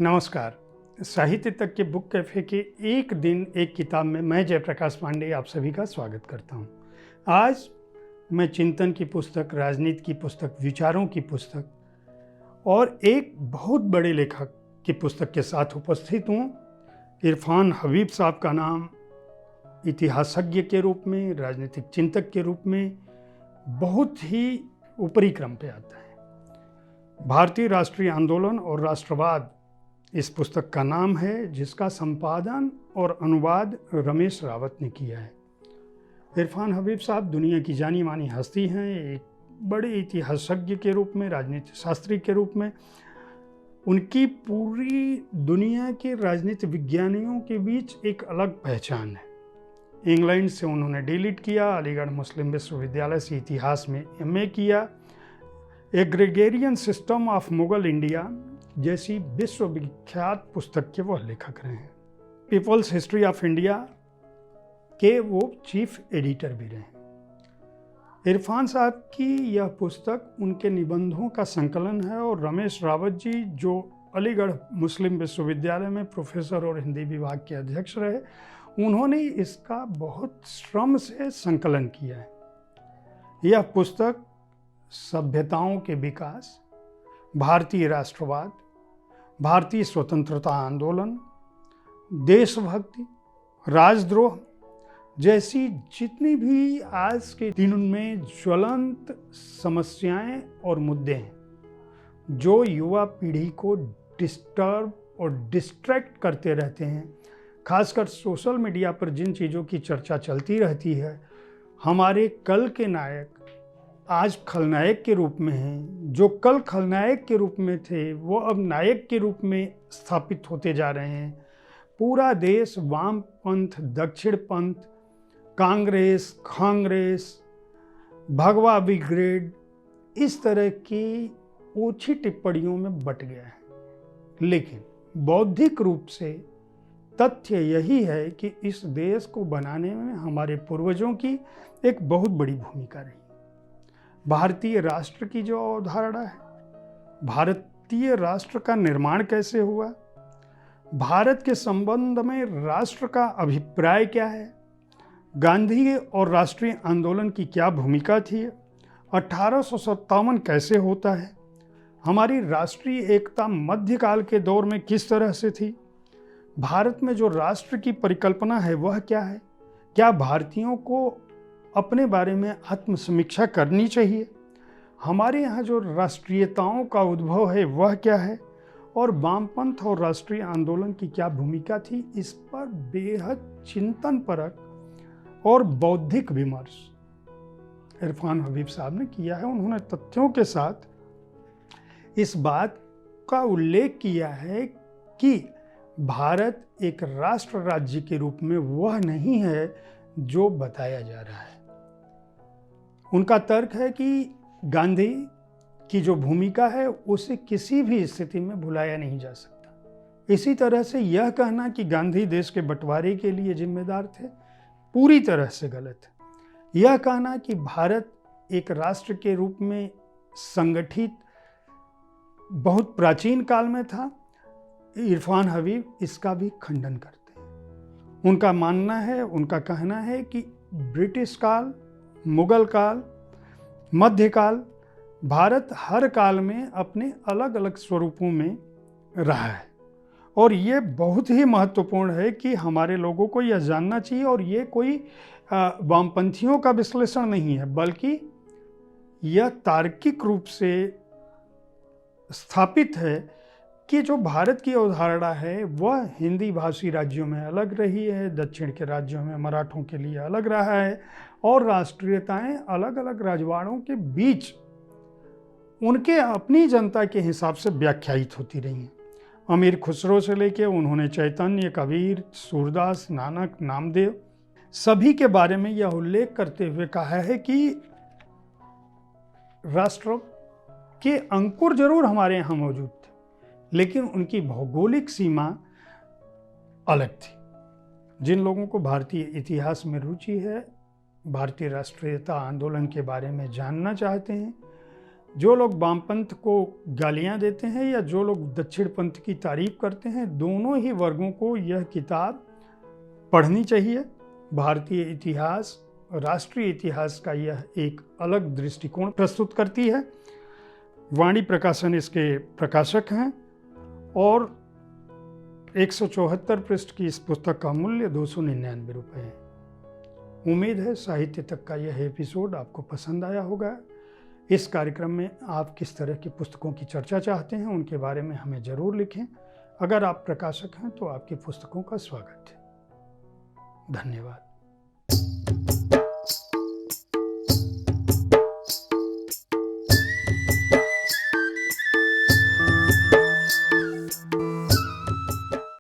नमस्कार। साहित्य तक के बुक कैफ़े के एक दिन एक किताब में मैं जयप्रकाश पांडे आप सभी का स्वागत करता हूं। आज मैं चिंतन की पुस्तक, राजनीति की पुस्तक, विचारों की पुस्तक और एक बहुत बड़े लेखक की पुस्तक के साथ उपस्थित हूं। इरफान हबीब साहब का नाम इतिहासज्ञ के रूप में, राजनीतिक चिंतक के रूप में बहुत ही ऊपरी क्रम पे आता है। भारतीय राष्ट्रीय आंदोलन और राष्ट्रवाद इस पुस्तक का नाम है, जिसका संपादन और अनुवाद रमेश रावत ने किया है। इरफान हबीब साहब दुनिया की जानी मानी हस्ती हैं। एक बड़े इतिहासज्ञ के रूप में, राजनीति शास्त्री के रूप में उनकी पूरी दुनिया के राजनीति विज्ञानियों के बीच एक अलग पहचान है। इंग्लैंड से उन्होंने डीलिट किया, अलीगढ़ मुस्लिम विश्वविद्यालय से इतिहास में एमए किया, एग्रेगेरियन सिस्टम ऑफ मुगल इंडिया जैसी विश्वविख्यात पुस्तक के वह लेखक रहे हैं। पीपल्स हिस्ट्री ऑफ इंडिया के वो चीफ एडिटर भी रहे। इरफान साहब की यह पुस्तक उनके निबंधों का संकलन है और रमेश रावत जी, जो अलीगढ़ मुस्लिम विश्वविद्यालय में प्रोफेसर और हिंदी विभाग के अध्यक्ष रहे, उन्होंने इसका बहुत श्रम से संकलन किया है। यह पुस्तक सभ्यताओं के विकास, भारतीय राष्ट्रवाद, भारतीय स्वतंत्रता आंदोलन, देशभक्ति, राजद्रोह जैसी जितनी भी आज के दिन में ज्वलंत समस्याएं और मुद्दे हैं, जो युवा पीढ़ी को डिस्टर्ब और डिस्ट्रैक्ट करते रहते हैं, खासकर सोशल मीडिया पर जिन चीज़ों की चर्चा चलती रहती है, हमारे कल के नायक आज खलनायक के रूप में हैं, जो कल खलनायक के रूप में थे वो अब नायक के रूप में स्थापित होते जा रहे हैं। पूरा देश वामपंथ, दक्षिण पंथ, कांग्रेस, भगवा ब्रिगेड, इस तरह की ओछी टिप्पणियों में बट गया है। लेकिन बौद्धिक रूप से तथ्य यही है कि इस देश को बनाने में हमारे पूर्वजों की एक बहुत बड़ी भूमिका रही। भारतीय राष्ट्र की जो अवधारणा है, भारतीय राष्ट्र का निर्माण कैसे हुआ, भारत के संबंध में राष्ट्र का अभिप्राय क्या है, गांधी और राष्ट्रीय आंदोलन की क्या भूमिका थी, 1857 कैसे होता है, हमारी राष्ट्रीय एकता मध्यकाल के दौर में किस तरह से थी, भारत में जो राष्ट्र की परिकल्पना है वह क्या है, क्या भारतीयों को अपने बारे में आत्मसमीक्षा करनी चाहिए, हमारे यहाँ जो राष्ट्रीयताओं का उद्भव है वह क्या है, और वामपंथ और राष्ट्रीय आंदोलन की क्या भूमिका थी, इस पर बेहद चिंतनपरक और बौद्धिक विमर्श इरफान हबीब साहब ने किया है। उन्होंने तथ्यों के साथ इस बात का उल्लेख किया है कि भारत एक राष्ट्र राज्य के रूप में वह नहीं है जो बताया जा रहा है। उनका तर्क है कि गांधी की जो भूमिका है उसे किसी भी स्थिति में भुलाया नहीं जा सकता। इसी तरह से यह कहना कि गांधी देश के बंटवारे के लिए जिम्मेदार थे, पूरी तरह से गलत है। यह कहना कि भारत एक राष्ट्र के रूप में संगठित बहुत प्राचीन काल में था, इरफान हबीब इसका भी खंडन करते हैं। उनका मानना है, उनका कहना है कि ब्रिटिश काल, मुगल काल, मध्यकाल, भारत हर काल में अपने अलग अलग स्वरूपों में रहा है। और ये बहुत ही महत्वपूर्ण है कि हमारे लोगों को यह जानना चाहिए। और ये कोई वामपंथियों का विश्लेषण नहीं है, बल्कि यह तार्किक रूप से स्थापित है कि जो भारत की अवधारणा है वह हिंदी भाषी राज्यों में अलग रही है, दक्षिण के राज्यों में मराठों के लिए अलग रहा है, और राष्ट्रीयताएं अलग अलग राजवाड़ों के बीच उनके अपनी जनता के हिसाब से व्याख्यायित होती रही हैं। अमीर खुसरो से लेके उन्होंने चैतन्य, कबीर, सूरदास, नानक, नामदेव सभी के बारे में यह उल्लेख करते हुए कहा है कि राष्ट्र के अंकुर जरूर हमारे यहाँ मौजूद थे, लेकिन उनकी भौगोलिक सीमा अलग थी। जिन लोगों को भारतीय इतिहास में रुचि है, भारतीय राष्ट्रीयता आंदोलन के बारे में जानना चाहते हैं, जो लोग वामपंथ को गालियां देते हैं या जो लोग दक्षिण पंथ की तारीफ करते हैं, दोनों ही वर्गों को यह किताब पढ़नी चाहिए। भारतीय इतिहास, राष्ट्रीय इतिहास का यह एक अलग दृष्टिकोण प्रस्तुत करती है। वाणी प्रकाशन इसके प्रकाशक हैं और 174 पृष्ठ की इस पुस्तक का मूल्य 299 रुपये है। उम्मीद है साहित्य तक का यह एपिसोड आपको पसंद आया होगा। इस कार्यक्रम में आप किस तरह की पुस्तकों की चर्चा चाहते हैं, उनके बारे में हमें ज़रूर लिखें। अगर आप प्रकाशक हैं तो आपकी पुस्तकों का स्वागत है। धन्यवाद।